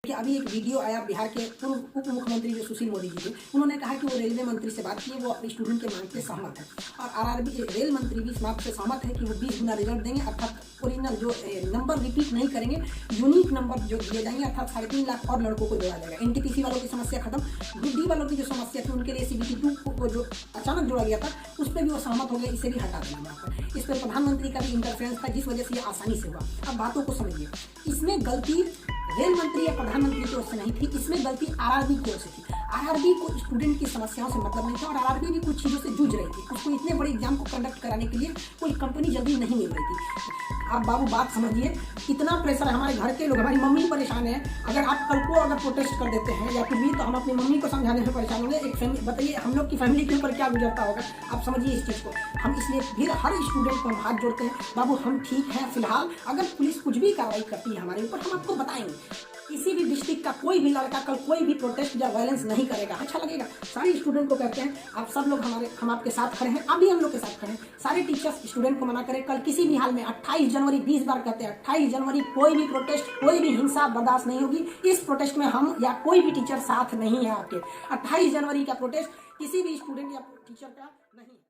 कि अभी एक वीडियो आया बिहार के पूर्व उप मुख्यमंत्री जो सुशील मोदी जी थे, उन्होंने कहा कि वो रेलवे मंत्री से बात किए, वो अपने स्टूडेंट के मांग से सहमत है और आरआरबी रेल मंत्री भी इस बात से सहमत है कि वो 20 गुना रिजल्ट देंगे, अर्थात ओरिजिनल जो नंबर रिपीट नहीं करेंगे, यूनिक नंबर जो दिए जाएंगे, अर्थात 3.5 लाख और लड़कों को जोड़ा जाएगा। एनटीपीसी वालों की समस्या खत्म, ग्रुप डी वालों की जो समस्या थी उनके लिए सीबीटी 2 को जो अचानक जोड़ा गया था उस पर भी वो सहमत हो गए, इसे भी हटा देना यहाँ पर। इस पर प्रधानमंत्री का भी इंटरफेरेंस था जिस वजह से ये आसानी से हुआ। अब बातों को समझिए, इसमें गलती रेल मंत्री या प्रधानमंत्री की ओर से नहीं थी, इसमें गलती आरआरबी की ओर से थी। आरआरबी को स्टूडेंट की समस्याओं से मतलब नहीं था और आरआरबी भी कुछ चीज़ों से जूझ रही थी। उसको इतने बड़े एग्जाम को कंडक्ट कराने के लिए कोई कंपनी जल्दी नहीं मिल रही थी। आप बाबू बात समझिए, इतना प्रेशर है, हमारे घर के लोग, हमारी मम्मी परेशान है। अगर आप कल को अगर प्रोटेस्ट कर देते हैं या कुछ भी, तो हम अपनी मम्मी को समझाने में परेशान होंगे। एक फैमिली, बताइए हम लोग की फैमिली के ऊपर क्या गुजरता होगा, आप समझिए इस चीज़ को। हम इसलिए फिर हर स्टूडेंट को हम हाथ जोड़ते हैं, बाबू हम ठीक हैं फिलहाल, अगर पुलिस कुछ भी कार्रवाई करती है हमारे ऊपर हम आपको बताएंगे। किसी भी डिस्ट्रिक्ट का कोई भी लड़का कल कोई भी प्रोटेस्ट या वायलेंस नहीं करेगा, अच्छा लगेगा। सारे स्टूडेंट को कहते हैं आप सब लोग हम आपके साथ खड़े हैं, अभी हम लोग के साथ खड़े हैं। सारे टीचर्स स्टूडेंट को मना करें, कल किसी भी हाल में 28 जनवरी 20 बार कहते हैं 28 जनवरी कोई भी प्रोटेस्ट, कोई भी हिंसा बर्दाश्त नहीं होगी। इस प्रोटेस्ट में हम या कोई भी टीचर साथ नहीं है आपके। 28 जनवरी का प्रोटेस्ट किसी भी स्टूडेंट या टीचर का नहीं है।